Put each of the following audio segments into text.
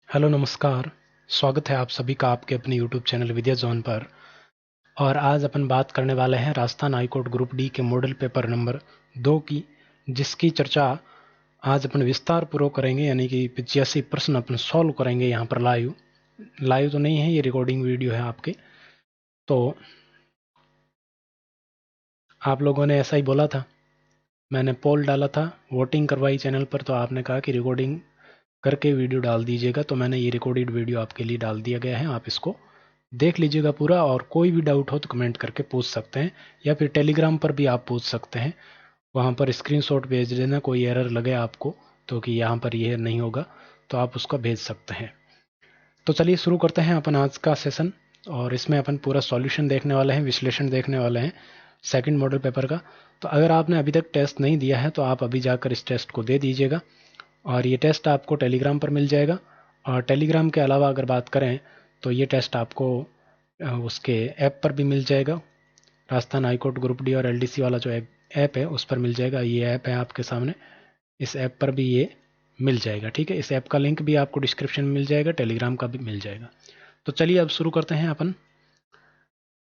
Hello नमस्कार। स्वागत है आप सभी का आपके अपने यूट्यूब चैनल विद्या जोन पर। और आज अपन बात करने वाले हैं राजस्थान हाईकोर्ट ग्रुप डी के मॉडल पेपर नंबर 2 की, जिसकी चर्चा आज अपन विस्तार पूर्वक करेंगे। यानी कि 85 प्रश्न अपन सॉल्व करेंगे यहाँ पर लाइव। लाइव तो नहीं है, ये रिकॉर्डिंग वीडियो है आपके। तो आप लोगों ने ऐसा ही बोला था, मैंने पोल डाला था, वोटिंग करवाई चैनल पर, तो आपने कहा कि रिकॉर्डिंग करके वीडियो डाल दीजिएगा। तो मैंने ये रिकॉर्डेड वीडियो आपके लिए डाल दिया गया है, आप इसको देख लीजिएगा पूरा। और कोई भी डाउट हो तो कमेंट करके पूछ सकते हैं, या फिर टेलीग्राम पर भी आप पूछ सकते हैं। वहाँ पर स्क्रीनशॉट भेज देना, कोई एरर लगे आपको तो कि यहाँ पर यह नहीं होगा तो आप उसको भेज सकते हैं। तो चलिए शुरू करते हैं अपन आज का सेशन। और इसमें अपन पूरा सॉल्यूशन देखने वाले हैं, विश्लेषण देखने वाले हैं सेकंड मॉडल पेपर का। तो अगर आपने अभी तक टेस्ट नहीं दिया है तो आप अभी जाकर इस टेस्ट को दे दीजिएगा। और ये टेस्ट आपको टेलीग्राम पर मिल जाएगा। और टेलीग्राम के अलावा अगर बात करें तो ये टेस्ट आपको उसके ऐप पर भी मिल जाएगा। राजस्थान हाईकोर्ट ग्रुप डी और एलडीसी वाला जो ऐप है उस पर मिल जाएगा। ये ऐप है आपके सामने, इस ऐप पर भी ये मिल जाएगा। ठीक है, इस ऐप का लिंक भी आपको डिस्क्रिप्शन में मिल जाएगा, टेलीग्राम का भी मिल जाएगा। तो चलिए अब शुरू करते हैं अपन।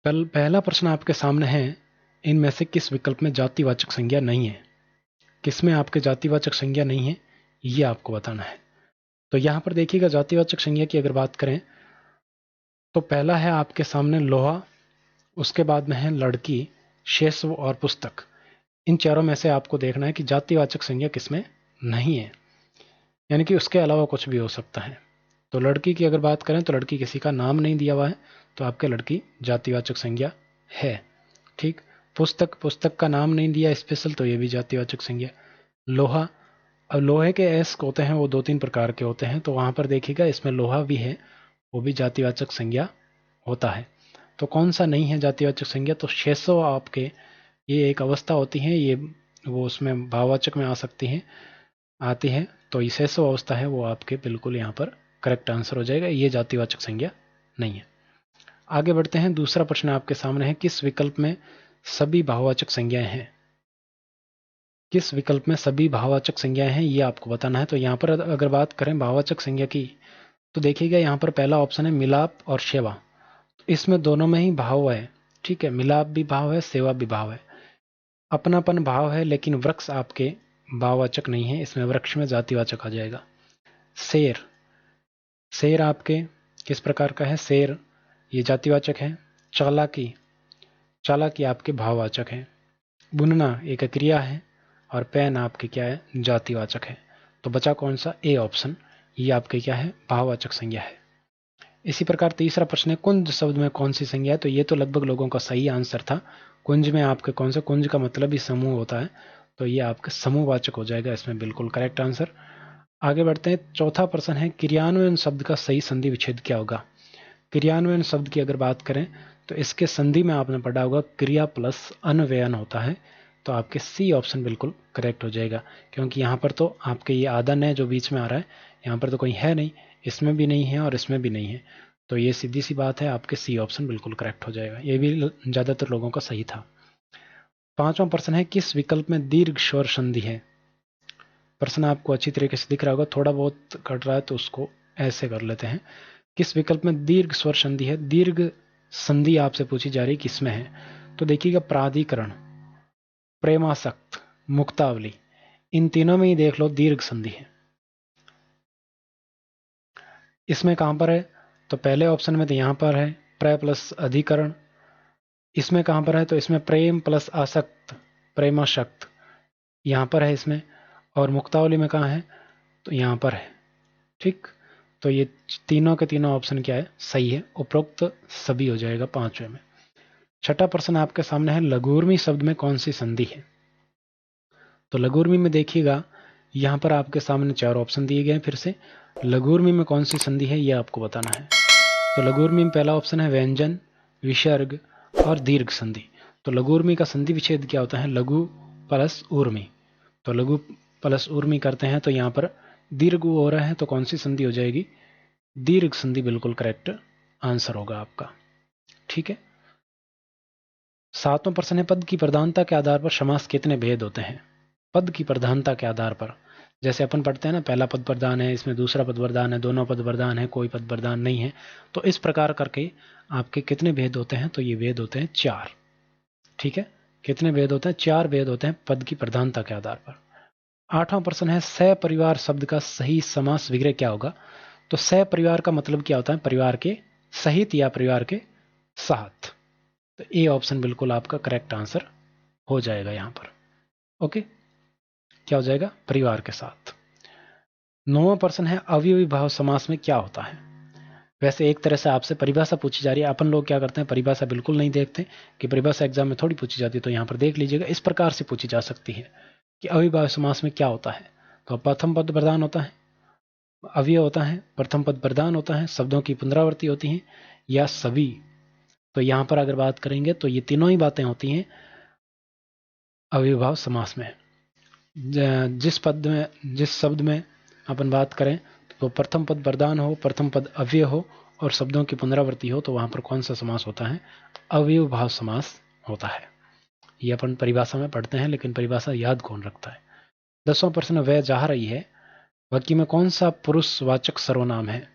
पहला प्रश्न आपके सामने है, इनमें से किस विकल्प में जातिवाचक संज्ञा नहीं है? किसमें आपके जातिवाचक संज्ञा नहीं है, ये आपको बताना है। तो यहां पर देखिएगा, जातिवाचक संज्ञा की अगर बात करें तो पहला है आपके सामने लोहा, उसके बाद में है लड़की, शेषव और पुस्तक। इन चारों में से आपको देखना है कि जातिवाचक संज्ञा किसमें नहीं है, यानी कि उसके अलावा कुछ भी हो सकता है। तो लड़की की अगर बात करें तो लड़की किसी का नाम नहीं दिया हुआ है, तो आपके लड़की जातिवाचक संज्ञा है। ठीक। पुस्तक, पुस्तक का नाम नहीं दिया स्पेशल, तो ये भी जातिवाचक संज्ञा। लोहा, अब लोहे के एस होते हैं वो 2-3 प्रकार के होते हैं, तो वहां पर देखिएगा इसमें लोहा भी है, वो भी जातिवाचक संज्ञा होता है। तो कौन सा नहीं है जातिवाचक संज्ञा? तो शेषव आपके, ये एक अवस्था होती है, ये वो उसमें भाववाचक में आ सकती है, आती है। तो ये शेषव अवस्था है, वो आपके बिल्कुल यहाँ पर करेक्ट आंसर हो जाएगा, ये जातिवाचक संज्ञा नहीं है। आगे बढ़ते हैं, दूसरा प्रश्न आपके सामने है, किस विकल्प में सभी भाववाचक संज्ञाएं हैं? किस विकल्प में सभी भाववाचक संज्ञाएं हैं, ये आपको बताना है। तो यहाँ पर अगर बात करें भाववाचक संज्ञा की, तो देखिएगा यहाँ पर पहला ऑप्शन है मिलाप और सेवा। इसमें दोनों में ही भाव है। ठीक है, मिलाप भी भाव है, सेवा भी भाव है। अपनापन भाव है, लेकिन वृक्ष आपके भाववाचक नहीं है, इसमें वृक्ष में जातिवाचक आ जाएगा। शेर, शेर आपके किस प्रकार का है? शेर, ये जातिवाचक है। चालाकी, चालाकी आपके भाववाचक है। बुनना एक क्रिया है, और पेन आपके क्या है? जातिवाचक है। तो बचा कौन सा? ए ऑप्शन, ये आपके क्या है? भाववाचक संज्ञा है। इसी प्रकार तीसरा प्रश्न है, कुंज शब्द में कौन सी संज्ञा है? तो ये तो लगभग लोगों का सही आंसर था। कुंज में आपके कौन सा? कुंज का मतलब ही समूह होता है, तो ये आपका समूहवाचक हो जाएगा, इसमें बिल्कुल करेक्ट आंसर। आगे बढ़ते हैं, चौथा प्रश्न है, क्रियान्वयन शब्द का सही संधि विच्छेद क्या होगा? क्रियान्वयन शब्द की अगर बात करें तो इसके संधि में आपने पढ़ा होगा क्रिया प्लस अन्वयन होता है, तो आपके सी ऑप्शन बिल्कुल करेक्ट हो जाएगा। क्योंकि यहाँ पर तो आपके ये आदन है जो बीच में आ रहा है, यहाँ पर तो कोई है नहीं, इसमें भी नहीं है और इसमें भी नहीं है, तो ये सीधी सी बात है, आपके सी ऑप्शन बिल्कुल करेक्ट हो जाएगा। ये भी ज़्यादातर लोगों का सही था। पांचवा प्रश्न है, किस विकल्प में दीर्घ स्वर संधि है? प्रश्न आपको अच्छी तरीके से दिख रहा होगा, थोड़ा बहुत कट रहा है तो उसको ऐसे कर लेते हैं। किस विकल्प में दीर्घ स्वर संधि है? दीर्घ संधि आपसे पूछी जा रही किसमें है? तो देखिएगा, प्राधिकरण, प्रेमासक्त, मुक्तावली, इन तीनों में ही देख लो दीर्घ संधि है। इसमें कहां पर है? तो पहले ऑप्शन में तो यहां पर है प्र प्लस अधिकरण। इसमें कहां पर है? तो इसमें प्रेम प्लस आसक्त, प्रेमाशक्त, यहां पर है इसमें। और मुक्तावली में कहां है? तो यहां पर है। ठीक, तो ये तीनों के तीनों ऑप्शन क्या है? सही है, उपरोक्त सभी हो जाएगा पांचवे में। छठा प्रश्न आपके सामने है, लघुर्मी शब्द में कौन सी संधि है? तो लघुर्मी में देखिएगा, यहां पर आपके सामने चार ऑप्शन दिए गए हैं। फिर से लघुर्मी में कौन सी संधि है, यह आपको बताना है। तो लघुर्मी में पहला ऑप्शन है व्यंजन, विसर्ग और दीर्घ संधि। तो लघुर्मी का संधि विच्छेद क्या होता है? लघु प्लस ऊर्मी। तो लघु प्लस ऊर्मी करते हैं तो यहाँ पर दीर्घ हो रहा है, तो कौन सी संधि हो जाएगी? दीर्घ संधि बिल्कुल करेक्ट आंसर होगा आपका। ठीक है। सातवां प्रश्न है, पद की प्रधानता के आधार पर समास कितने भेद होते हैं? पद की प्रधानता के आधार पर जैसे अपन पढ़ते हैं ना, पहला पद प्रधान है, इसमें दूसरा पद प्रधान है, दोनों पद प्रधान है, कोई पद प्रधान नहीं है। तो इस प्रकार करके आपके कितने भेद होते हैं? तो ये भेद होते हैं 4। ठीक है, कितने भेद होते हैं? 4 भेद होते हैं पद की प्रधानता के आधार पर। 8वां प्रश्न है, सपरिवार शब्द का सही समास विग्रह क्या होगा? तो सपरिवार का मतलब क्या होता है? परिवार के सहित या परिवार के साथ। तो ए ऑप्शन बिल्कुल आपका करेक्ट आंसर हो जाएगा यहां पर। ओके, क्या हो जाएगा? परिवार के साथ। 9वां प्रश्न है, अवयवी भाव समास में क्या होता है? वैसे एक तरह से आपसे परिभाषा पूछी जा रही है। अपन लोग क्या करते हैं, परिभाषा बिल्कुल नहीं देखते कि परिभाषा एग्जाम में थोड़ी पूछी जाती है। तो यहां पर देख लीजिएगा, इस प्रकार से पूछी जा सकती है कि अविभाज्य समास में क्या होता है। तो प्रथम पद प्रधान होता है, अव्यय होता है, प्रथम पद प्रधान होता है, शब्दों की पुनरावृत्ति होती है, या सभी। तो यहां पर अगर बात करेंगे तो ये तीनों ही बातें होती हैं अविभाव समास में। जिस पद में, जिस शब्द में अपन बात करें तो प्रथम पद प्रधान हो, प्रथम पद अव्यय हो और शब्दों की पुनरावृत्ति हो, तो वहां पर कौन सा समास होता है? अविभाव समास होता है। ये अपन परिभाषा में पढ़ते हैं, लेकिन परिभाषा याद कौन रखता है। 10वां प्रश्न, वह जा रही है, वाक्य में कौन सा पुरुषवाचक सर्वनाम है?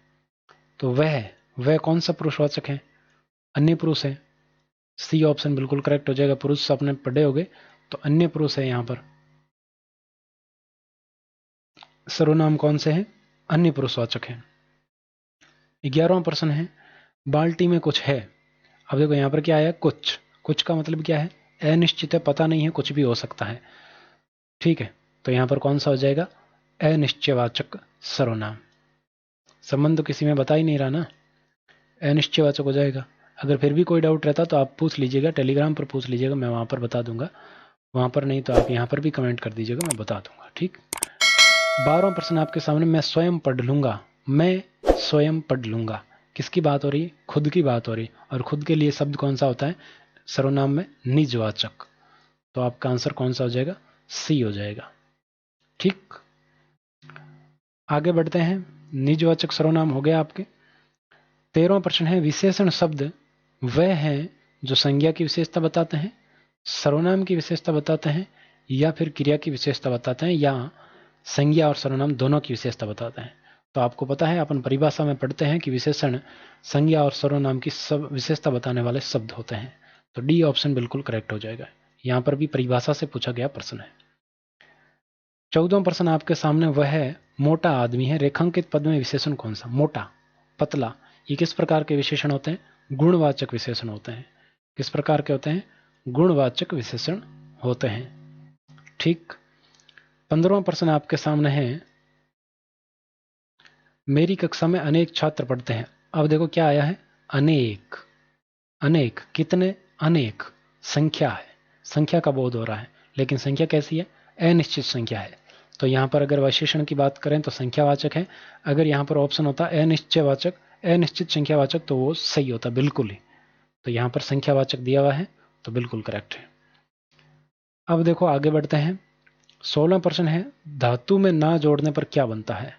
तो वह कौन सा पुरुषवाचक है? अन्य पुरुष है। सी ऑप्शन बिल्कुल करेक्ट हो जाएगा। पुरुष अपने पढ़े होगे तो अन्य पुरुष है। यहां पर सर्वनाम कौन से हैं? अन्य पुरुषवाचक है। 11वां प्रश्न है, बाल्टी में कुछ है। अब देखो यहां पर क्या आया? कुछ। कुछ का मतलब क्या है? अनिश्चित है, पता नहीं है, कुछ भी हो सकता है। ठीक है, तो यहां पर कौन सा हो जाएगा? अनिश्चयवाचक सर्वनाम। संबंध तो किसी में बता ही नहीं रहा ना, अनिश्चयवाचक हो जाएगा। अगर फिर भी कोई डाउट रहता तो आप पूछ लीजिएगा, टेलीग्राम पर पूछ लीजिएगा, मैं वहां पर बता दूंगा। वहां पर नहीं तो आप यहां पर भी कमेंट कर दीजिएगा, मैं बता दूंगा। ठीक। 12वां प्रश्न आपके सामने, मैं स्वयं पढ़ लूंगा। मैं स्वयं पढ़ लूंगा, किसकी बात हो रही है? खुद की बात हो रही है। और खुद के लिए शब्द कौन सा होता है सर्वनाम में? निजवाचक। तो आपका आंसर कौन सा हो जाएगा? सी हो जाएगा। ठीक, आगे बढ़ते हैं। निजवाचक सर्वनाम हो गया आपके। 13वां प्रश्न है, विशेषण शब्द वह हैं जो संज्ञा की विशेषता बताते हैं, सर्वनाम की विशेषता बताते हैं, या फिर क्रिया की विशेषता बताते हैं, या संज्ञा और सर्वनाम दोनों की विशेषता बताते हैं। तो आपको पता है, अपन परिभाषा में पढ़ते हैं कि विशेषण संज्ञा और सर्वनाम की सब विशेषता बताने वाले शब्द होते हैं। तो डी ऑप्शन बिल्कुल करेक्ट हो जाएगा। यहां पर भी परिभाषा से पूछा गया प्रश्न है। 14वां प्रश्न आपके सामने, वह मोटा आदमी है, रेखांकित पद में विशेषण कौन सा? मोटा, पतला, ये किस प्रकार के विशेषण होते हैं? गुणवाचक विशेषण होते हैं। किस प्रकार के होते हैं? गुणवाचक विशेषण होते हैं। ठीक। 15वां प्रश्न आपके सामने है, मेरी कक्षा में अनेक छात्र पढ़ते हैं। अब देखो क्या आया है? अनेक। अनेक, कितने? अनेक, संख्या है, संख्या का बोध हो रहा है। लेकिन संख्या कैसी है? अनिश्चित संख्या है। तो यहां पर अगर विशेषण की बात करें तो संख्यावाचक है। अगर यहां पर ऑप्शन होता अनिश्चयवाचक, अनिश्चित संख्यावाचक, तो वो सही होता बिल्कुल ही। तो यहां पर संख्यावाचक दिया हुआ है, तो बिल्कुल करेक्ट है। अब देखो आगे बढ़ते हैं। 16वां प्रश्न है, धातु में ना जोड़ने पर क्या बनता है?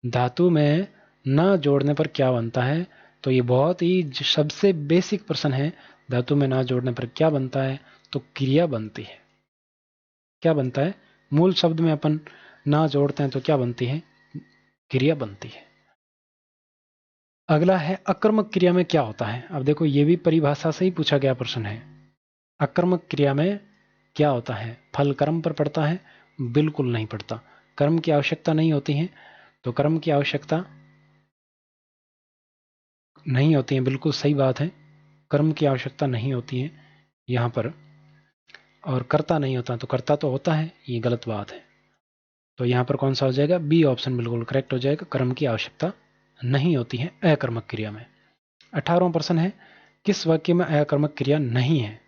धातु में ना जोड़ने पर क्या बनता है? तो ये बहुत ही सबसे बेसिक प्रश्न है। धातु में ना जोड़ने पर क्या बनता है? तो क्रिया बनती है। क्या बनता है? मूल शब्द में अपन ना जोड़ते हैं तो क्या बनती है? क्रिया बनती है। अगला है, अकर्मक क्रिया में क्या होता है? अब देखो ये भी परिभाषा से ही पूछा गया प्रश्न है। अकर्मक क्रिया में क्या होता है? फल कर्म पर पड़ता है? बिल्कुल नहीं पड़ता। कर्म की आवश्यकता नहीं होती है। तो कर्म की आवश्यकता नहीं होती है, बिल्कुल सही बात है। कर्म की आवश्यकता नहीं होती है यहां पर। और कर्ता नहीं होता, तो कर्ता तो होता है, ये गलत बात है। तो यहां पर कौन सा हो जाएगा? बी ऑप्शन बिल्कुल करेक्ट हो जाएगा। कर्म की आवश्यकता नहीं होती है अकर्मक क्रिया में। 18वां प्रश्न है, किस वाक्य में अकर्मक क्रिया नहीं है?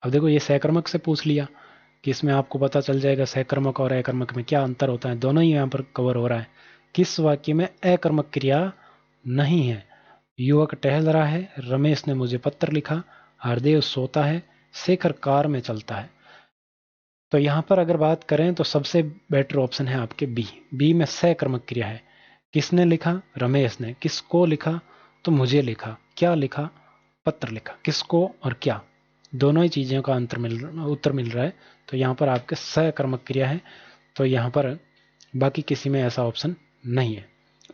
अब देखो ये सहकर्मक से पूछ लिया कि इसमें आपको पता चल जाएगा सहकर्मक और अकर्मक में क्या अंतर होता है। दोनों ही यहां पर कवर हो रहा है। किस वाक्य में अकर्मक क्रिया नहीं है? युवक टहल रहा है, रमेश ने मुझे पत्र लिखा, हरदेव सोता है, शेखर कार में चलता है। तो यहां पर अगर बात करें तो सबसे बेटर ऑप्शन है आपके बी। बी में सहकर्मक क्रिया है। किसने लिखा? रमेश ने। किसको लिखा? तो मुझे लिखा। क्या लिखा? पत्र लिखा। किसको और क्या, दोनों ही चीजों का उत्तर मिल रहा है। तो यहां पर आपके सहकर्मक क्रिया है। तो यहां पर बाकी किसी में ऐसा ऑप्शन नहीं है।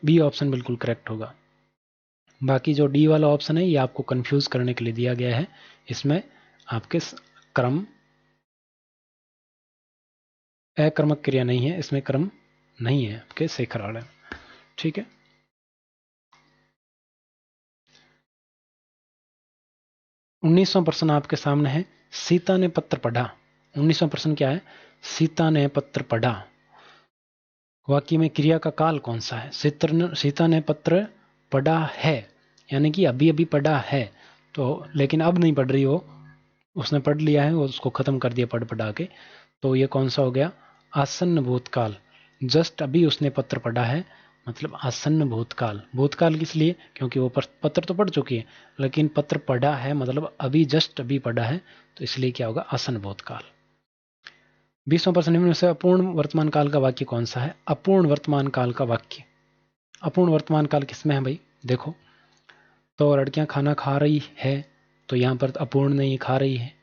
बी ऑप्शन बिल्कुल करेक्ट होगा। बाकी जो डी वाला ऑप्शन है ये आपको कंफ्यूज करने के लिए दिया गया है। इसमें आपके क्रम अकर्मक क्रिया नहीं है, इसमें क्रम नहीं है आपके शेखराड़। ठीक है। 19वां प्रश्न आपके सामने है, सीता ने पत्र पढ़ा। 19वां प्रश्न क्या है? सीता ने पत्र पढ़ा। वाक्य में क्रिया का काल कौन सा है? सीता ने पत्र पढ़ा है, यानी कि अभी अभी पढ़ा है, तो लेकिन अब नहीं पढ़ रही हो, उसने पढ़ लिया है, वो उसको खत्म कर दिया पढ़ा के, तो ये कौन सा हो गया? आसन्न भूतकाल। जस्ट अभी उसने पत्र पढ़ा है, मतलब आसन्न भूतकाल। भूतकाल किस लिए? क्योंकि वो पत्र तो पढ़ चुकी है, लेकिन पत्र पढ़ा है मतलब अभी जस्ट अभी पढ़ा है, तो इसलिए क्या होगा? आसन्न भूतकाल। 20वां प्रश्न, निम्न में से अपूर्ण वर्तमान काल का वाक्य कौन सा है? अपूर्ण वर्तमान काल का वाक्य। अपूर्ण वर्तमान काल किसमें है भाई? देखो, तो लड़कियां खाना खा रही है, तो यहां पर अपूर्ण नहीं, खा रही है।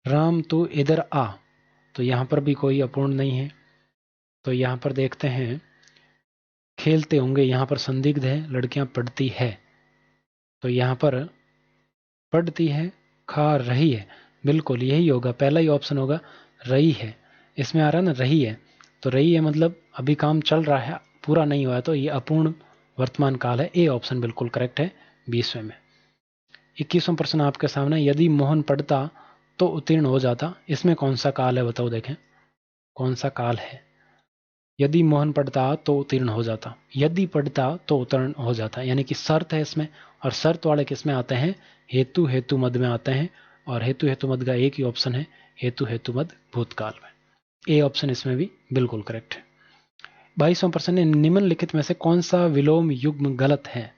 राम तू इधर आ, तो यहां पर भी कोई अपूर्ण नहीं है। तो यहां पर देखते हैं, खेलते होंगे, यहां पर संदिग्ध है। लड़कियां पढ़ती है, तो यहां पर पढ़ती है, खा रही है, बिल्कुल यही होगा, पहला ही ऑप्शन होगा, रही है। इसमें आ रहा है ना, रही है, तो रही है मतलब अभी काम चल रहा है, पूरा नहीं हुआ है, तो ये अपूर्ण वर्तमान काल है। ए ऑप्शन बिल्कुल करेक्ट है 20वें में। 21वां प्रश्न आपके सामने, यदि मोहन पढ़ता तो उत्तीर्ण हो जाता। इसमें कौन सा काल है बताओ, देखें कौन सा काल है? यदि मोहन पढ़ता तो उत्तीर्ण हो जाता, यदि पढ़ता तो उत्तीर्ण हो जाता, यानी कि शर्त है इसमें, और शर्त वाले किस में आते हैं? हेतु हेतु मद में आते हैं, और हेतु हेतु मद का एक ही ऑप्शन है, हेतु हेतु मद भूतकाल में। ए ऑप्शन इसमें भी बिल्कुल करेक्ट है। 22वां प्रश्न है, निम्नलिखित में से कौन सा विलोम युग्म गलत है?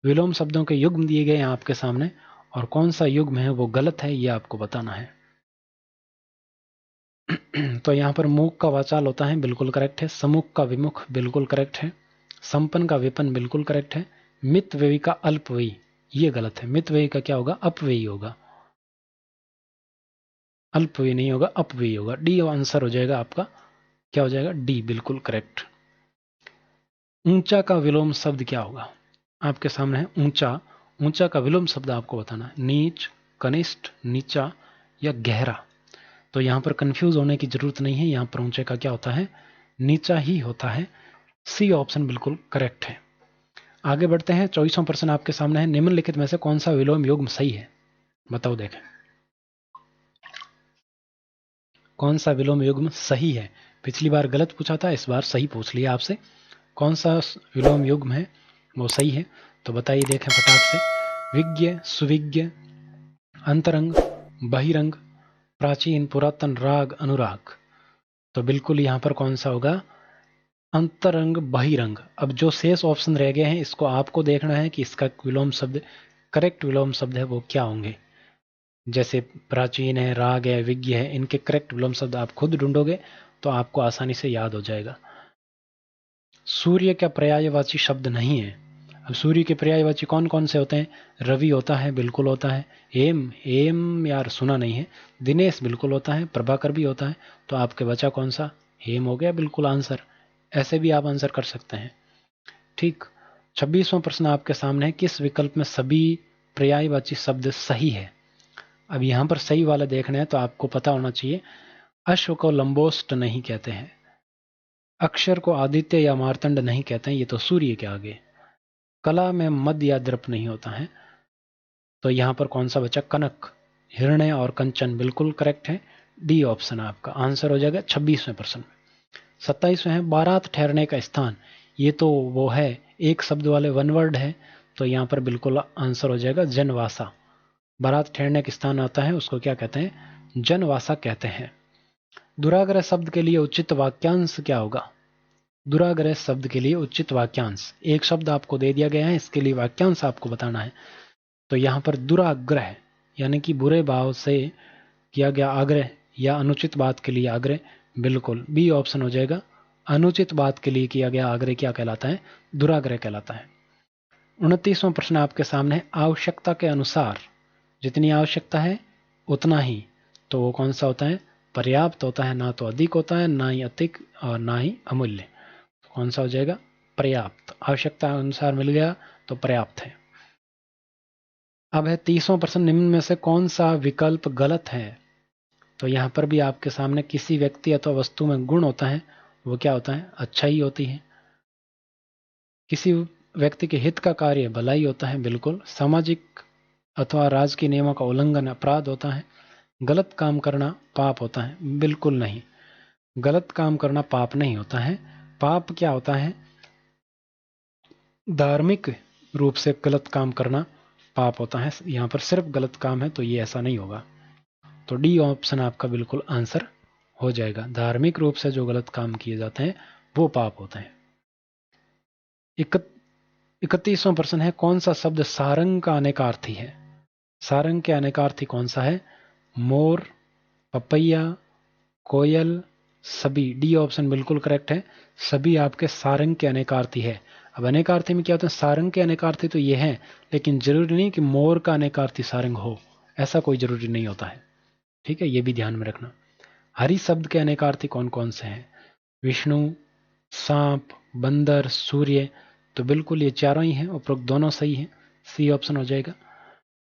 विलोम शब्दों के युग्म दिए गए हैं आपके सामने, और कौन सा युग्म है वो गलत है, ये आपको बताना है। तो यहां पर मूक का वाचाल होता है, बिल्कुल करेक्ट है। समुख का विमुख बिल्कुल करेक्ट है। संपन्न का विपन्न बिल्कुल करेक्ट है। मित व्ययी का अल्पव्ययी, ये गलत है। मित व्ययी का क्या होगा? अपव्ययी होगा, अल्पव्ययी नहीं होगा, अपव्ययी होगा। डी आंसर हो जाएगा आपका, क्या हो जाएगा? डी बिल्कुल करेक्ट। ऊंचा का विलोम शब्द क्या होगा? आपके सामने है ऊंचा। ऊंचा का विलोम शब्द आपको बताना है। नीच, कनिष्ठ, नीचा या गहरा। तो यहां पर कंफ्यूज होने की जरूरत नहीं है, यहां पर ऊंचे का क्या होता है? नीचा ही होता है। सी ऑप्शन बिल्कुल करेक्ट है। आगे बढ़ते हैं। 24वां प्रश्न आपके सामने है, निम्नलिखित में से कौन सा विलोम युग्म सही है? बताओ देखें, कौन सा विलोम युग्म सही है? पिछली बार गलत पूछा था, इस बार सही पूछ लिया आपसे। कौन सा विलोम युग्म है वो सही है? तो बताइए, देखें फटाक से। विज्ञ, सुविज्ञ, अंतरंग, बहिरंग, प्राचीन, पुरातन, राग, अनुराग। तो बिल्कुल यहां पर कौन सा होगा? अंतरंग, बहिरंग। अब जो शेष ऑप्शन रह गए हैं, इसको आपको देखना है कि इसका विलोम शब्द, करेक्ट विलोम शब्द है वो क्या होंगे। जैसे प्राचीन है, राग है, विज्ञ है, इनके करेक्ट विलोम शब्द आप खुद ढूंढोगे तो आपको आसानी से याद हो जाएगा। सूर्य का पर्यायवाची शब्द नहीं है। अब सूर्य के पर्यायवाची कौन कौन से होते हैं? रवि होता है, बिल्कुल होता है। हेम, हेम यार सुना नहीं है। दिनेश बिल्कुल होता है, प्रभाकर भी होता है। तो आपके बचा कौन सा? हेम हो गया बिल्कुल आंसर। ऐसे भी आप आंसर कर सकते हैं। ठीक। 26वां प्रश्न आपके सामने है, किस विकल्प में सभी पर्यायवाची शब्द सही है? अब यहां पर सही वाला देखना है तो आपको पता होना चाहिए, अश्व को लंबोष्ट नहीं कहते हैं, अक्षर को आदित्य या मार्तंड नहीं कहते हैं, ये तो सूर्य के आगे। कला में मद या द्रप नहीं होता है, तो यहां पर कौन सा बचा? कनक, हिरण्य और कंचन बिल्कुल करेक्ट है। डी ऑप्शन आपका आंसर हो जाएगा 26वें प्रश्न में। 27वें है, बारात ठहरने का स्थान। ये तो वो है, एक शब्द वाले वन वर्ड है, तो यहां पर बिल्कुल आंसर हो जाएगा जनवासा। बारात ठहरने का स्थान आता है उसको क्या कहते हैं? जनवासा कहते हैं। दुराग्रह शब्द के लिए उचित वाक्यांश क्या होगा? दुराग्रह शब्द के लिए उचित वाक्यांश, एक शब्द आपको दे दिया गया है, इसके लिए वाक्यांश आपको बताना है। तो यहां पर दुराग्रह यानी कि बुरे भाव से किया गया आग्रह या अनुचित बात के लिए आग्रह, बिल्कुल बी ऑप्शन हो जाएगा। अनुचित बात के लिए किया गया आग्रह क्या कहलाता है? दुराग्रह कहलाता है। 29वां प्रश्न आपके सामने, आवश्यकता के अनुसार, जितनी आवश्यकता है उतना ही, तो वो कौन सा होता है? पर्याप्त होता है, ना तो अधिक होता है, ना ही अतिक और ना ही अमूल्य। तो कौन सा हो जाएगा? पर्याप्त। आवश्यकता अनुसार मिल गया तो पर्याप्त है। अब है 30% निम्न में से कौन सा विकल्प गलत है? तो यहां पर भी आपके सामने किसी व्यक्ति अथवा वस्तु में गुण होता है, वो क्या होता है? अच्छाई होती है। किसी व्यक्ति के हित का कार्य भलाई होता है, बिल्कुल। सामाजिक अथवा राज के नियमों का उल्लंघन अपराध होता है। गलत काम करना पाप होता है, बिल्कुल नहीं। गलत काम करना पाप नहीं होता है। पाप क्या होता है? धार्मिक रूप से गलत काम करना पाप होता है। यहां पर सिर्फ गलत काम है तो ये ऐसा नहीं होगा। तो डी ऑप्शन आपका बिल्कुल आंसर हो जाएगा। धार्मिक रूप से जो गलत काम किए जाते हैं वो पाप होते हैं। 31वां प्रश्न है, कौन सा शब्द सारंग का अनेकार्थी है? सारंग के अनेकार्थी कौन सा है? मोर, पपैया, कोयल, सभी। डी ऑप्शन बिल्कुल करेक्ट है। सभी आपके सारंग के अनेकार्थी है। अब अनेकार्थी में क्या होता है? सारंग के अनेकार्थी तो ये हैं, लेकिन जरूरी नहीं कि मोर का अनेकार्थी सारंग हो, ऐसा कोई जरूरी नहीं होता है। ठीक है, ये भी ध्यान में रखना। हरि शब्द के अनेकार्थी कौन कौन से हैं? विष्णु, सांप, बंदर, सूर्य। तो बिल्कुल ये चारों ही हैं, उपरोक्त दोनों सही हैं। सी ऑप्शन हो जाएगा।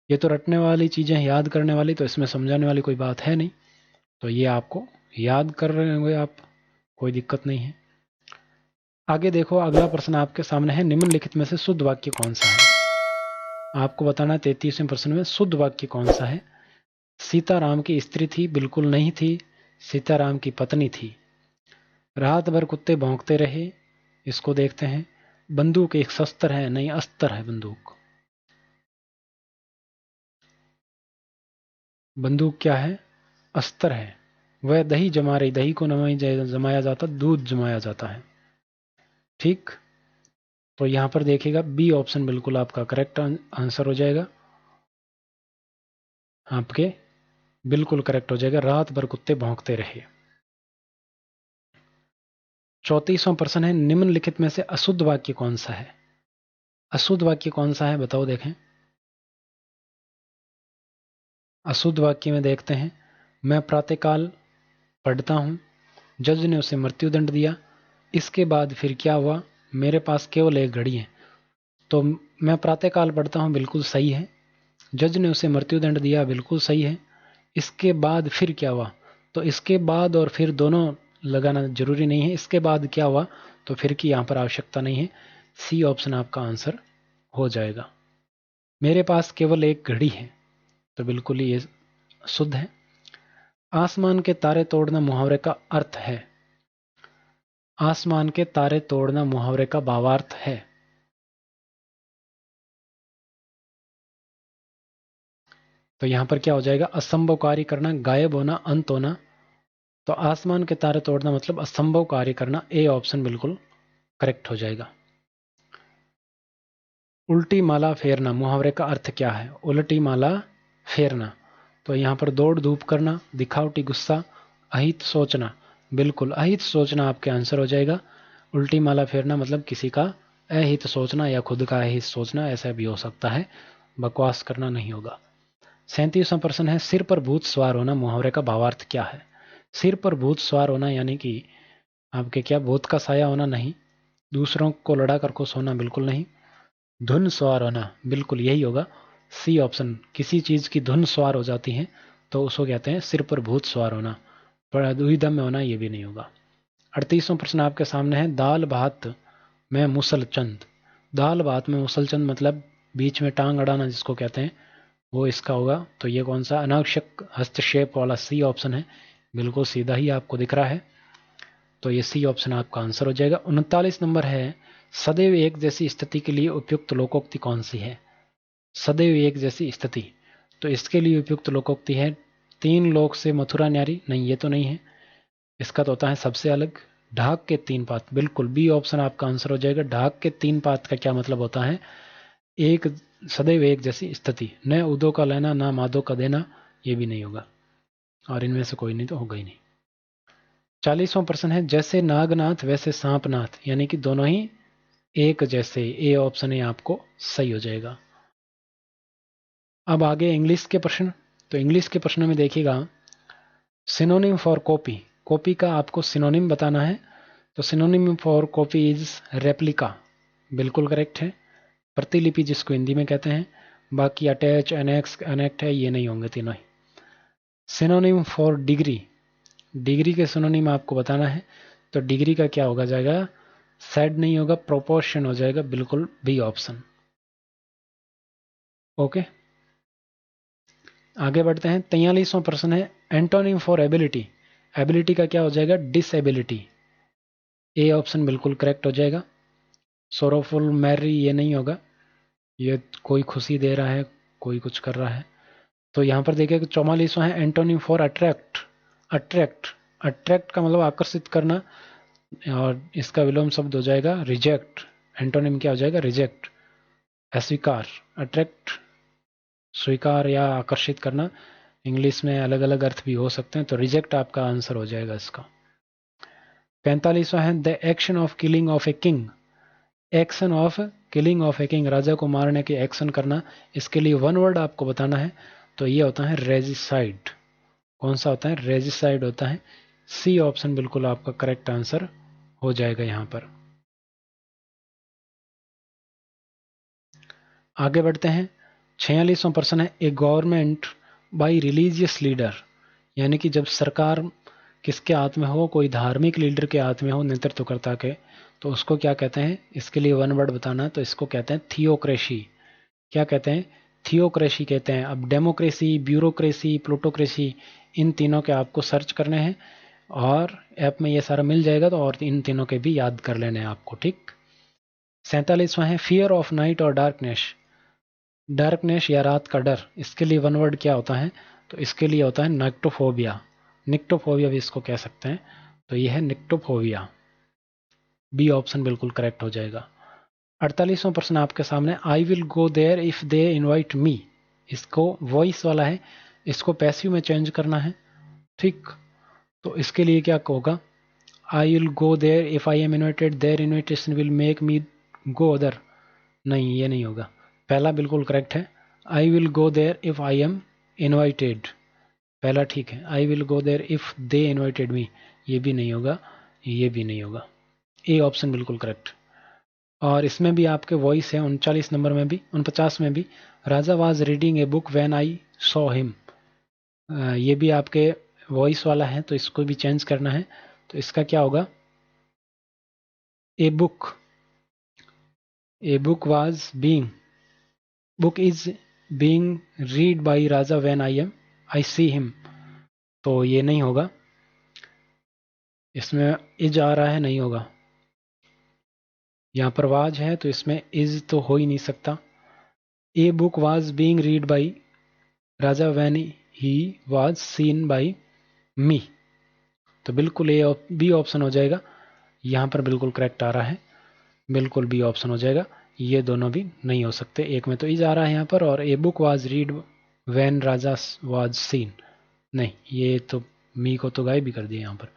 ये तो रटने वाली चीजें, याद करने वाली, तो इसमें समझाने वाली कोई बात है नहीं, तो ये आपको याद कर रहे होंगे आप, कोई दिक्कत नहीं है। आगे देखो, अगला प्रश्न आपके सामने है, निम्नलिखित में से शुद्ध वाक्य कौन सा है? आपको बताना है 33वें प्रश्न में शुद्ध वाक्य कौन सा है। सीताराम की स्त्री थी, बिल्कुल नहीं थी। सीताराम की पत्नी थी। रात भर कुत्ते भौंकते रहे, इसको देखते हैं। बंदूक एक शस्त्र है, नहीं अस्त्र है बंदूक। बंदूक क्या है? अस्त्र है। वह दही जमा रही, दही को नहीं जमाया जाता, दूध जमाया जाता है। ठीक, तो यहां पर देखिएगा बी ऑप्शन बिल्कुल आपका करेक्ट आंसर हो जाएगा। आपके बिल्कुल करेक्ट हो जाएगा, रात भर कुत्ते भौंकते रहे। 34वां प्रश्न है, निम्नलिखित में से अशुद्ध वाक्य कौन सा है? अशुद्ध वाक्य कौन सा है बताओ देखें। अशुद्ध वाक्य में देखते हैं, मैं प्रातःकाल पढ़ता हूं, जज ने उसे मृत्युदंड दिया, इसके बाद फिर क्या हुआ? मेरे पास केवल एक घड़ी है। तो मैं प्रातःकाल पढ़ता हूं, बिल्कुल सही है। जज ने उसे मृत्युदंड दिया, बिल्कुल सही है। इसके बाद फिर क्या हुआ? तो इसके बाद और फिर दोनों लगाना जरूरी नहीं है। इसके बाद क्या हुआ? तो फिर की यहां पर आवश्यकता नहीं है। सी ऑप्शन आपका आंसर हो जाएगा। मेरे पास केवल एक घड़ी है, तो बिल्कुल ही ये शुद्ध है। आसमान के तारे तोड़ना मुहावरे का अर्थ है। आसमान के तारे तोड़ना मुहावरे का भावार्थ है। तो यहां पर क्या हो जाएगा? असंभव कार्य करना, गायब होना, अंत होना। तो आसमान के तारे तोड़ना मतलब असंभव कार्य करना। ए ऑप्शन बिल्कुल करेक्ट हो जाएगा। उल्टी माला फेरना मुहावरे का अर्थ क्या है? उल्टी माला फेरना, तो यहां पर दौड़ धूप करना, दिखावटी गुस्सा, अहित सोचना। बिल्कुल अहित सोचना आपके आंसर हो जाएगा। उल्टी माला फेरना मतलब किसी का अहित सोचना या खुद का अहित सोचना, ऐसा भी हो सकता है। बकवास करना नहीं होगा। 37वां प्रश्न है, सिर पर भूत सवार होना मुहावरे का भावार्थ क्या है? सिर पर भूत सवार होना यानी कि आपके क्या भूत का साया होना? नहीं। दूसरों को लड़ा कर खुश होना? बिल्कुल नहीं। धुन सवार होना, बिल्कुल यही होगा। सी ऑप्शन, किसी चीज की धुन सवार हो जाती है तो उसको कहते हैं सिर पर भूत सवार होना। पर दुविधा में होना ये भी नहीं होगा। 38वां प्रश्न आपके सामने है, दाल भात में मुसलचंद। दाल भात में मुसलचंद मतलब बीच में टांग अड़ाना जिसको कहते हैं, वो इसका होगा। तो ये कौन सा? अनावश्यक हस्तक्षेप वाला सी ऑप्शन है, बिल्कुल सीधा ही आपको दिख रहा है। तो ये सी ऑप्शन आपका आंसर हो जाएगा। 39 नंबर है, सदैव एक जैसी स्थिति के लिए उपयुक्त लोकोक्ति कौन सी है? सदैव एक जैसी स्थिति, तो इसके लिए उपयुक्त लोकोक्ति है, तीन लोक से मथुरा न्यारी। नहीं, ये तो नहीं है। इसका तो होता है सबसे अलग। ढाक के तीन पात, बिल्कुल बी ऑप्शन आपका आंसर हो जाएगा। ढाक के तीन पात का क्या मतलब होता है? एक, सदैव एक जैसी स्थिति। न उदो का लेना, ना मादो का देना, ये भी नहीं होगा। और इनमें से कोई नहीं तो होगा ही नहीं। 40वां प्रश्न है, जैसे नागनाथ वैसे सांपनाथ, यानी कि दोनों ही एक जैसे। ए ऑप्शन है आपको सही हो जाएगा। अब आगे इंग्लिश के प्रश्न। तो इंग्लिश के प्रश्नों में देखिएगा, सिनोनिम फॉर कॉपी, कॉपी का आपको सिनोनिम बताना है, तो synonym for copy is replica, बिल्कुल करेक्ट है। प्रतिलिपि जिसको हिंदी में कहते हैं। बाकी अटैच, एनेक्स, अनेक्ट है, ये नहीं होंगे तीनों ही। सिनोनिम फॉर डिग्री, डिग्री के सिनोनिम आपको बताना है, तो डिग्री का क्या होगा जाएगा, सेड नहीं होगा, प्रोपोर्शन हो जाएगा, बिल्कुल बी ऑप्शन। ओके, आगे बढ़ते हैं। 43वां प्रश्न है एंटोनिम फॉर एबिलिटी, एबिलिटी का क्या हो जाएगा, डिसएबिलिटी। ए ऑप्शन बिल्कुल करेक्ट हो जाएगा। सोरोफुल, मैरी, ये नहीं होगा, ये कोई खुशी दे रहा है, कोई कुछ कर रहा है। तो यहाँ पर देखिए 44वां है antonym for attract, attract, attract का मतलब आकर्षित करना, और इसका विलोम शब्द हो जाएगा रिजेक्ट। एंटोनिम क्या हो जाएगा, रिजेक्ट, अस्वीकार। अट्रैक्ट स्वीकार या आकर्षित करना, इंग्लिश में अलग अलग अर्थ भी हो सकते हैं, तो रिजेक्ट आपका आंसर हो जाएगा इसका। 45वां है the action of killing of a king, action of killing of a king, राजा को मारने की एक्शन करना, इसके लिए वन वर्ड आपको बताना है, तो ये होता है रेजिसाइड। कौन सा होता है, रेजिसाइड होता है। सी ऑप्शन बिल्कुल आपका करेक्ट आंसर हो जाएगा यहाँ पर। आगे बढ़ते हैं। 46वां प्रश्न है ए गवर्नमेंट बाई रिलीजियस लीडर, यानी कि जब सरकार किसके हाथ में हो, कोई धार्मिक लीडर के हाथ में हो, नेतृत्वकर्ता के, तो उसको क्या कहते हैं, इसके लिए वन वर्ड बताना है, तो इसको कहते हैं थियोक्रेसी। क्या कहते हैं, थियोक्रेसी कहते हैं। अब डेमोक्रेसी, ब्यूरोक्रेसी, प्लूटोक्रेसी, इन तीनों के आपको सर्च करने हैं, और ऐप में ये सारा मिल जाएगा, तो और इन तीनों के भी याद कर लेने हैं आपको, ठीक। 47वां है फियर ऑफ नाइट और डार्कनेस, डार्कनेस या रात का डर, इसके लिए वन वर्ड क्या होता है, तो इसके लिए होता है निक्टोफोबिया, निक्टोफोबिया भी इसको कह सकते हैं, तो यह है निक्टोफोबिया। बी ऑप्शन बिल्कुल करेक्ट हो जाएगा। 48वां प्रश्न आपके सामने, I will go there if they invite me, इसको वॉइस वाला है, इसको पैसिव में चेंज करना है, ठीक। तो इसके लिए क्या होगा, I will go there if I am invited, their invitation will make me go other, नहीं ये नहीं होगा, पहला बिल्कुल करेक्ट है। I will go there if I am invited, पहला ठीक है। I will go there if they invited me, ये भी नहीं होगा, ये भी नहीं होगा। ए ऑप्शन बिल्कुल करेक्ट। और इसमें भी आपके वॉइस है 39 नंबर में भी, 49 में भी, raja was reading a book when I saw him, ये भी आपके वॉइस वाला है, तो इसको भी चेंज करना है, तो इसका क्या होगा, a book, A book was being, book is being read by raja when I see him, तो ये नहीं होगा, इसमें इज आ रहा है, नहीं होगा। यहाँ पर वाज है, तो इसमें इज तो हो ही नहीं सकता। A book was being read by raja when he was seen by me, तो बिल्कुल ए बी ऑप्शन हो जाएगा, यहाँ पर बिल्कुल करेक्ट आ रहा है, बिल्कुल बी ऑप्शन हो जाएगा। ये दोनों भी नहीं हो सकते, एक में तो इज आ रहा है यहाँ पर, और ए book was read when Raja was scene, नहीं, ये तो मी को तो गायब भी कर दिया यहाँ पर।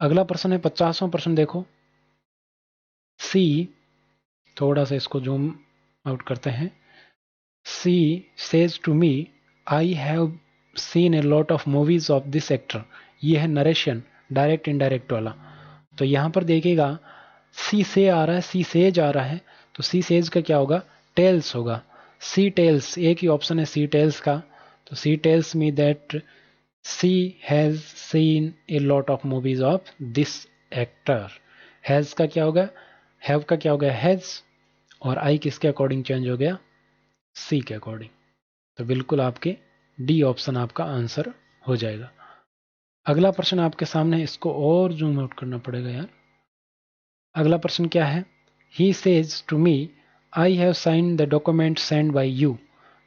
अगला प्रश्न है 50वां प्रश्न, देखो सी, थोड़ा सा इसको जूम आउट करते हैं। She says to me I have seen a lot of movies of this actor, ये है नरेशन, डायरेक्ट इनडायरेक्ट वाला। तो यहाँ पर देखिएगा सी से आ रहा है, सी सेज आ रहा है, तो सी सेज का क्या होगा, टेल्स होगा। सी टेल्स, एक ही ऑप्शन है सी टेल्स का, तो C tells me that C has seen a lot of movies of this actor. Has का क्या होगा, हैव का क्या हो गया, हैज, और आई किसके अकॉर्डिंग चेंज हो गया, सी के अकॉर्डिंग, तो बिल्कुल आपके डी ऑप्शन आपका आंसर हो जाएगा। अगला प्रश्न आपके सामने, इसको और जूम आउट करना पड़ेगा यार। अगला प्रश्न क्या है, he says to me I have sign the document send by you,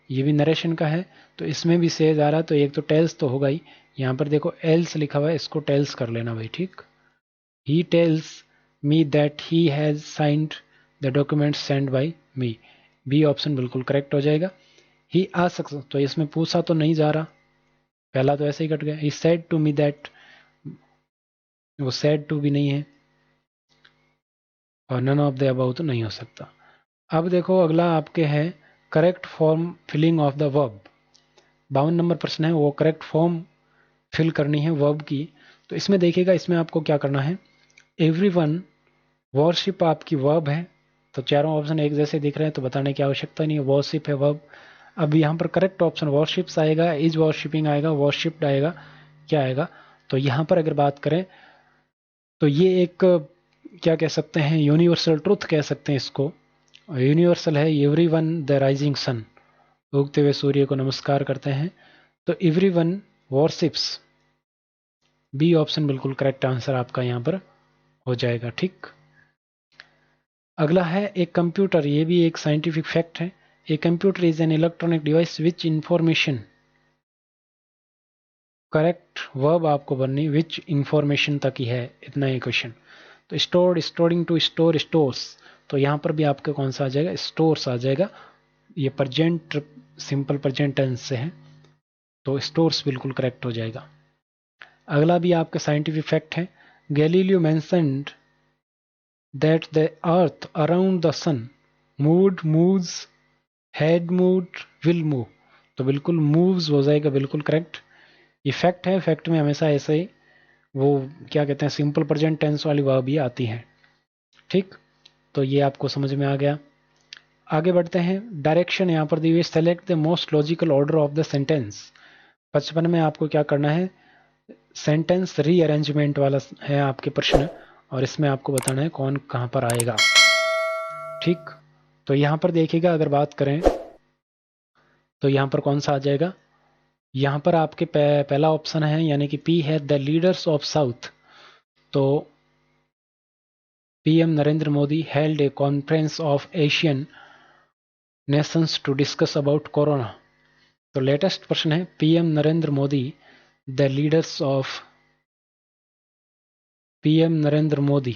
ये भी नरेशन का है, तो इसमें भी सेज आ रहा है, तो एक तो टेल्स तो होगा ही, यहाँ पर देखो एल्स लिखा हुआ है, इसको टेल्स कर लेना भाई, ठीक। He tells me that he has signed the document send by me, B option बिल्कुल करेक्ट हो जाएगा। ही आस्क्स, तो इसमें पूछा तो नहीं जा रहा, पहला तो ऐसे ही कट गया। He said to me that, वो सेड टू भी नहीं है, और नन ऑफ द अबाउ तो नहीं हो सकता। अब देखो अगला आपके है correct form filling of the verb, 52 number प्रश्न है, वो करेक्ट फॉर्म फिल करनी है वर्ब की। तो इसमें देखिएगा, इसमें आपको क्या करना है, एवरीवन वॉरशिप आपकी वर्ब है, तो चारों ऑप्शन एक जैसे दिख रहे हैं तो बताने की आवश्यकता नहीं है, वॉरशिप है वर्ब। अब यहाँ पर करेक्ट ऑप्शन वॉरशिप्स आएगा, इज वॉरशिपिंग आएगा, वॉरशिप्ड आएगा, क्या आएगा। तो यहाँ पर अगर बात करें तो ये एक क्या कह सकते हैं, यूनिवर्सल ट्रुथ कह सकते हैं इसको। यूनिवर्सल है, एवरीवन द राइजिंग सन, उगते हुए सूर्य को नमस्कार करते हैं। तो एवरीवन वॉरशिप्स, बी ऑप्शन बिल्कुल करेक्ट आंसर आपका यहाँ पर हो जाएगा। ठीक, अगला है एक कंप्यूटर, ये भी एक साइंटिफिक फैक्ट है। A computer is an electronic device which information, correct verb आपको बननी विच इंफॉर्मेशन तक ही है, इतना ही क्वेश्चन। तो stored, storing to store, stores, तो यहाँ पर भी आपका कौन सा आ जाएगा, स्टोर्स आ जाएगा। ये प्रेजेंट, सिंपल प्रेजेंट टेंस से है, तो स्टोर्स बिल्कुल करेक्ट हो जाएगा। अगला भी आपका साइंटिफिक फैक्ट है, Galileo mentioned that the earth around the sun moved, moves, had moved, will move, तो बिल्कुल moves हो जाएगा, बिल्कुल करेक्ट। ये फैक्ट है, फैक्ट में हमेशा ऐसे ही वो क्या कहते हैं, सिंपल प्रेजेंट टेंस वाली वर्ब भी आती है। ठीक, तो ये आपको समझ में आ गया। आगे बढ़ते हैं, डायरेक्शन यहाँ पर दी हुई, select the most logical order of the sentence. 55 में आपको क्या करना है, सेंटेंस रीअरेंजमेंट वाला है आपके प्रश्न, और इसमें आपको बताना है कौन कहाँ पर आएगा। ठीक, तो यहाँ पर देखिएगा, अगर बात करें तो यहाँ पर कौन सा आ जाएगा, यहाँ पर आपके पहला ऑप्शन है यानी कि पी है, द लीडर्स ऑफ साउथ। तो PM Narendra Modi held a conference of Asian nations to discuss about corona. तो लेटेस्ट प्रश्न है, PM Narendra Modi, the leaders of, PM Narendra Modi,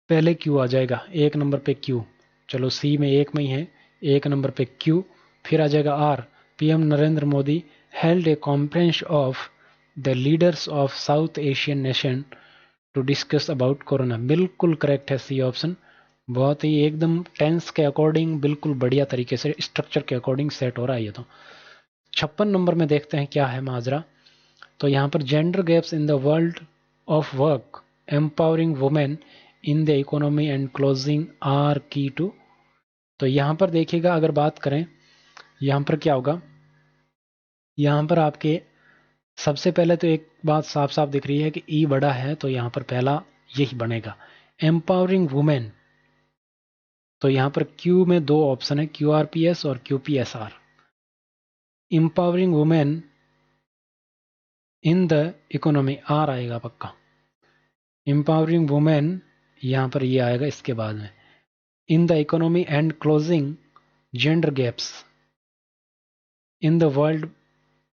पहले क्यू आ जाएगा, एक नंबर पे क्यू, चलो सी में एक में ही है, एक नंबर पे क्यू, फिर आ जाएगा R, PM Narendra Modi held a conference of the leaders of south Asian nation to discuss about corona. बिल्कुल करेक्ट है सी ऑप्शन, बहुत ही एकदम टेंस के अकॉर्डिंग बिल्कुल बढ़िया तरीके से स्ट्रक्चर के अकॉर्डिंग सेट हो रहा है ये तो। 56 नंबर में देखते हैं क्या है माजरा। तो यहाँ पर gender gaps in the world of work, empowering women in the economy and closing are key to. तो यहाँ पर देखिएगा, अगर बात करें यहाँ पर क्या होगा, यहाँ पर आपके सबसे पहले तो एक बात साफ साफ दिख रही है कि ई बड़ा है, तो यहाँ पर पहला यही बनेगा, एम्पावरिंग वुमेन। तो यहाँ पर क्यू में दो ऑप्शन है, क्यू आर पी एस और Q P S R. Empowering women in the economy, R आएगा पक्का। एम्पावरिंग वुमेन, यहाँ पर ये आएगा इसके बाद में, in the economy and closing gender gaps in the world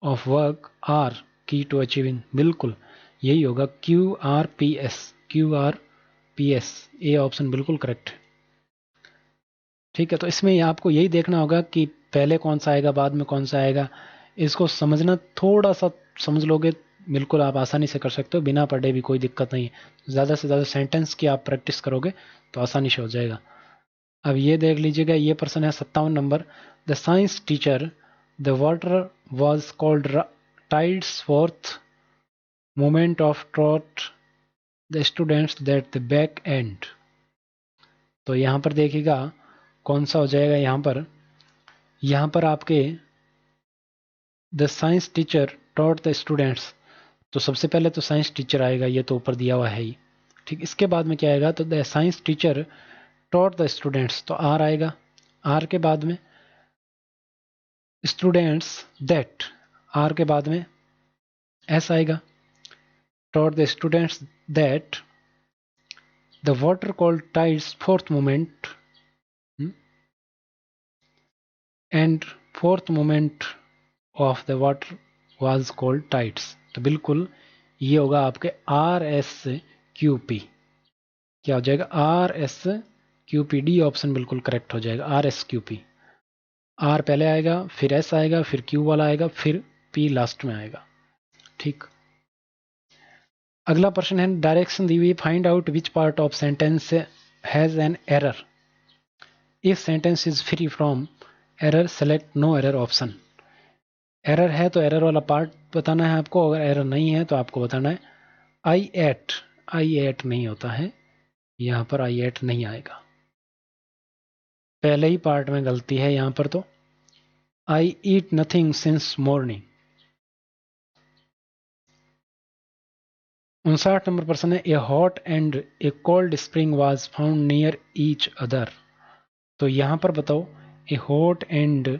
of work are key to achieving. बिल्कुल यही होगा, Q R P S, Q R P S, A option बिल्कुल करेक्ट। ठीक है, तो इसमें आपको यही देखना होगा कि पहले कौन सा आएगा, बाद में कौन सा आएगा। इसको समझना, थोड़ा सा समझ लोगे बिल्कुल आप आसानी से कर सकते हो, बिना पढ़े भी कोई दिक्कत नहीं है। ज़्यादा से ज़्यादा सेंटेंस की आप प्रैक्टिस करोगे तो आसानी से हो जाएगा। अब ये देख लीजिएगा, ये प्रश्न है 57 number, the science teacher the water was called tides fourth moment of trout the students that the back and. तो यहाँ पर देखिएगा कौन सा हो जाएगा, यहाँ पर आपके the science teacher taught the students, तो सबसे पहले तो साइंस टीचर आएगा, ये तो ऊपर दिया हुआ है ही। ठीक, इसके बाद में क्या आएगा, तो the science teacher taught the students, तो आर आएगा। आर के बाद में स्टूडेंट्स दैट, आर के बाद में एस आएगा, taught the students that the water called tides fourth moment and fourth moment of the water was called tides. तो बिल्कुल ये होगा आपके आर एस क्यू पी, क्या हो जाएगा, R S Q P, D option बिल्कुल करेक्ट हो जाएगा, R S Q P. R पहले आएगा, फिर एस आएगा, फिर क्यू वाला आएगा, फिर पी लास्ट में आएगा। ठीक, अगला प्रश्न है, डायरेक्शन दी हुई, find out which part of sentence has an error, if sentence is free from error select no error option. Error है तो एरर वाला पार्ट बताना है आपको, अगर एरर नहीं है तो आपको बताना है आई एट नहीं होता है, यहाँ पर आई एट नहीं आएगा, पहले ही पार्ट में गलती है यहाँ पर। तो आई ईट नथिंग सिंस मॉर्निंग। 59 नंबर प्रश्न है, ए hot and a cold spring was found near each other. तो यहां पर बताओ, ए हॉट एंड,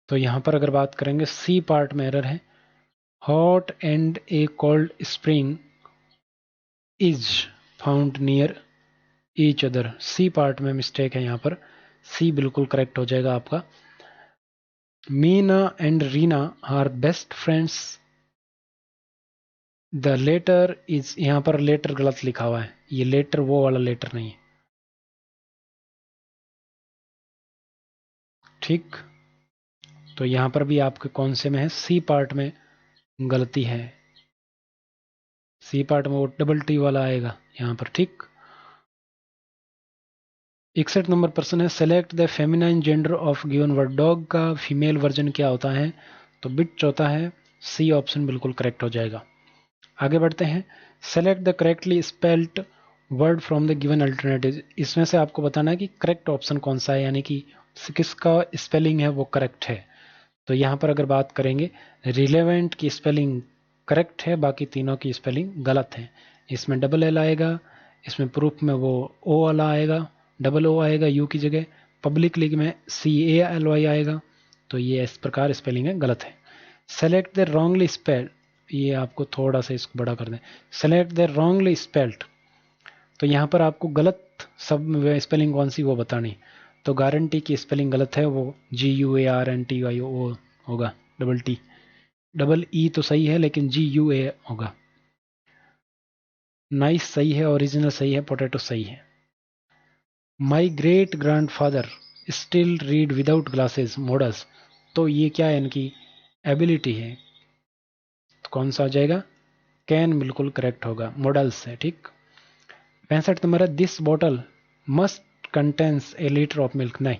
तो यहां पर अगर बात करेंगे सी पार्ट में एरर है, hot and a cold spring is found near each other, C part में मिस्टेक है यहाँ पर, सी बिल्कुल करेक्ट हो जाएगा आपका। Meena and Reena are best friends, the latter is, यहाँ पर लेटर गलत लिखा हुआ है, ये लेटर वो वाला लेटर नहीं है, ठीक। तो यहाँ पर भी आपके कौन से में है, सी पार्ट में गलती है, सी पार्ट में वो डबल टी वाला आएगा यहाँ पर, ठीक। 61 नंबर प्रश्न है, select the feminine gender of given word. Dog का फीमेल वर्जन क्या होता है, तो बिच होता है, सी ऑप्शन बिल्कुल करेक्ट हो जाएगा। आगे बढ़ते हैं, select the correctly spelled word from the given alternative. इसमें से आपको बताना है कि करेक्ट ऑप्शन कौन सा है, यानी कि किसका स्पेलिंग है वो करेक्ट है। तो यहाँ पर अगर बात करेंगे, रिलेवेंट की स्पेलिंग करेक्ट है, बाकी तीनों की स्पेलिंग गलत है। इसमें डबल एल आएगा, इसमें प्रूफ में वो ओ वाला आएगा, डबल ओ आएगा यू की जगह, पब्लिक लीग में CALY आएगा, तो ये इस प्रकार स्पेलिंग है, गलत है। सेलेक्ट द रॉन्गली स्पेल्ड, ये आपको थोड़ा सा इसको बड़ा कर दें, सेलेक्ट द रॉन्गली स्पेल्ड, तो यहाँ पर आपको गलत सब स्पेलिंग कौन सी वो बतानी। तो गारंटी की स्पेलिंग गलत है, वो GUARNTY वो होगा, डबल टी, डबल ई तो सही है लेकिन GUA होगा। नाइस सही है, ओरिजिनल सही है, पोटैटो सही है। My great grand father still read without glasses models, तो ये क्या है, इनकी एबिलिटी है, तो कौन सा हो जाएगा, कैन बिल्कुल करेक्ट होगा, मॉडल्स है, ठीक। 65 नंबर है, this bottle must contains A litre of milk, नहीं,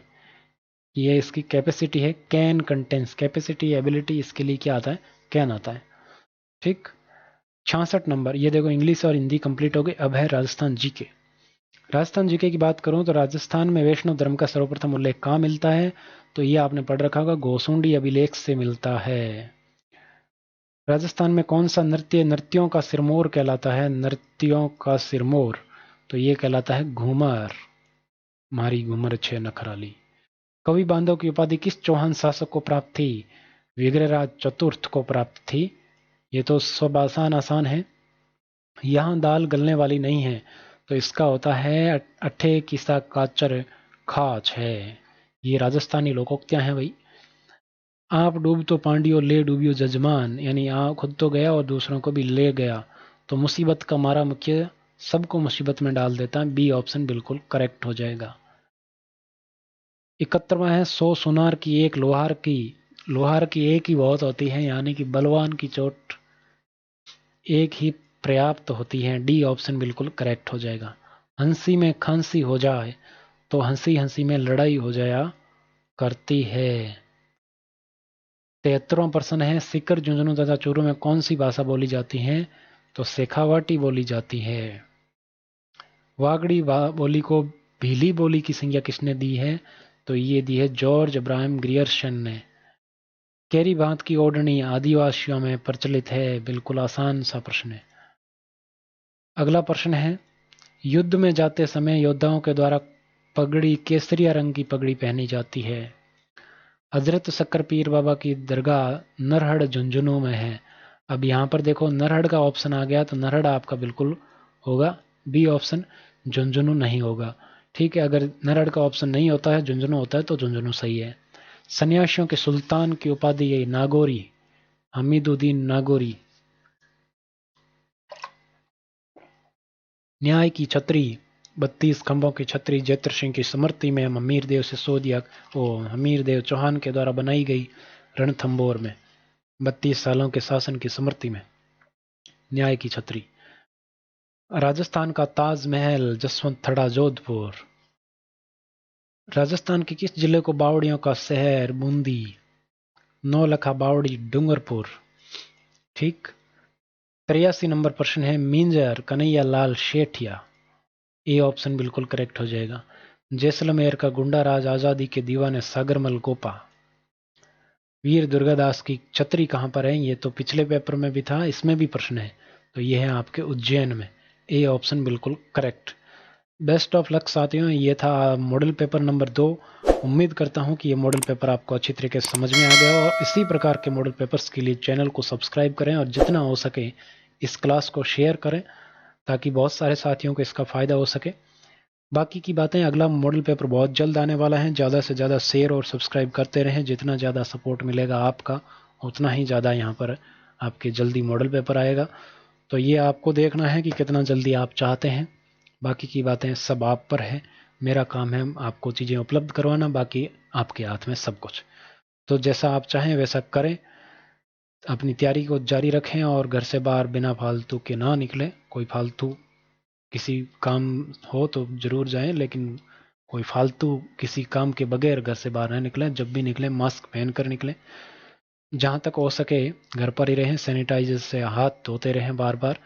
ये इसकी कैपेसिटी है, कैन कंटेंस, कैपेसिटी एबिलिटी इसके लिए क्या आता है, कैन आता है, ठीक। 66 नंबर, ये देखो इंग्लिश और हिंदी कंप्लीट हो गई, अब है राजस्थान जीके। राजस्थान जीके की बात करूं तो राजस्थान में वैष्णव धर्म का सर्वप्रथम उल्लेख कहाँ मिलता है, तो ये आपने पढ़ रखा होगा, गोसुंडी अभिलेख से मिलता है। राजस्थान में कौन सा नृत्य नृत्यों का सिरमौर कहलाता है, नृत्यों का सिरमौर, तो ये कहलाता है घूमर, मारी घूमर छे नखराली। कवि बांधव की उपाधि किस चौहान शासक को प्राप्त थी, विग्रहराज चतुर्थ को प्राप्त थी। ये तो सब आसान आसान है, यहाँ दाल गलने वाली नहीं है, तो इसका होता है अठे किसा काचर खाच है। ये राजस्थानी लोकोक्तियां हैं भाई। आप डूब तो पांडियो ले डूबियो जजमान, यानी आप खुद तो गया और दूसरों को भी ले गया, तो मुसीबत का मारा मुखिया सबको मुसीबत में डाल देता है, बी ऑप्शन बिल्कुल करेक्ट हो जाएगा। 71वां है, 100 सुनार की एक लोहार की, लोहार की एक ही बहुत होती है, यानी कि बलवान की चोट एक ही पर्याप्त होती है, डी ऑप्शन बिल्कुल करेक्ट हो जाएगा। हंसी में खांसी हो जाए तो हंसी हंसी में लड़ाई हो जाया करती है। 73वां प्रश्न है, सीकर, झुंझुनू तथा चूरू में कौन सी भाषा बोली जाती है, तो शेखावाटी बोली जाती है। वागड़ी बोली को भीली बोली की संज्ञा किसने दी है, तो ये दी है जॉर्ज अब्राहम ग्रियर्सन ने। कैरी बांध की ओढ़नी आदिवासियों में प्रचलित है, बिल्कुल आसान सा प्रश्न है। अगला प्रश्न है, युद्ध में जाते समय योद्धाओं के द्वारा पगड़ी केसरिया रंग की पगड़ी पहनी जाती है। हजरत शक्कर पीर बाबा की दरगाह नरहड़ झुंझुनू में है। अब यहाँ पर देखो नरहड़ का ऑप्शन आ गया, तो नरहड़ आपका बिल्कुल होगा, बी ऑप्शन झुंझुनू नहीं होगा, ठीक है। अगर नरहड़ का ऑप्शन नहीं होता है, झुंझुनू होता है, तो झुंझुनू सही है। सन्यासियों के सुल्तान की उपाधि है नागौरी, हमीदुद्दीन नागौरी। न्याय की छतरी, 32 खंभों की छतरी जैत्र सिंह की स्मृति में हमीरदेव सिसोदिया हमीरदेव चौहान के द्वारा बनाई गई रणथंभौर में 32 सालों के शासन की स्मृति में न्याय की छतरी। राजस्थान का ताजमहल जसवंत थड़ा जोधपुर। राजस्थान के किस जिले को बावड़ियों का शहर बूंदी? नौलखा बावड़ी डूंगरपुर। ठीक। 83 नंबर प्रश्न है, मिंजर कन्हैया लाल शेठिया। ए ऑप्शन बिल्कुल करेक्ट हो जाएगा। जैसलमेर का गुंडा राज आजादी के दीवाने सागरमल गोपा। वीर दुर्गादास की छतरी कहाँ पर है? ये तो पिछले पेपर में भी था, इसमें भी प्रश्न है। तो ये है आपके उज्जैन में। ए ऑप्शन बिल्कुल करेक्ट। बेस्ट ऑफ लक साथियों, ये था मॉडल पेपर नंबर 2। उम्मीद करता हूँ कि ये मॉडल पेपर आपको अच्छी तरीके से समझ में आ गया और इसी प्रकार के मॉडल पेपर्स के लिए चैनल को सब्सक्राइब करें और जितना हो सके इस क्लास को शेयर करें ताकि बहुत सारे साथियों को इसका फ़ायदा हो सके। बाकी की बातें, अगला मॉडल पेपर बहुत जल्द आने वाला है। ज़्यादा से ज़्यादा शेयर और सब्सक्राइब करते रहें। जितना ज़्यादा सपोर्ट मिलेगा आपका उतना ही ज़्यादा यहाँ पर आपके जल्दी मॉडल पेपर आएगा। तो ये आपको देखना है कि कितना जल्दी आप चाहते हैं। बाकी की बातें सब आप पर है। मेरा काम है आपको चीज़ें उपलब्ध करवाना, बाकी आपके हाथ में सब कुछ। तो जैसा आप चाहें वैसा करें, अपनी तैयारी को जारी रखें और घर से बाहर बिना फालतू के ना निकलें। कोई फालतू किसी काम हो तो ज़रूर जाएं, लेकिन कोई फालतू किसी काम के बगैर घर से बाहर ना निकलें। जब भी निकलें मास्क पहन कर निकलें। जहाँ तक हो सके घर पर ही रहें, सैनिटाइजर से हाथ धोते रहें बार बार।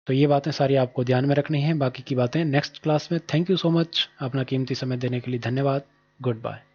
तो ये बातें सारी आपको ध्यान में रखनी है। बाकी की बातें नेक्स्ट क्लास में। थैंक यू सो मच, अपना कीमती समय देने के लिए धन्यवाद। Good bye.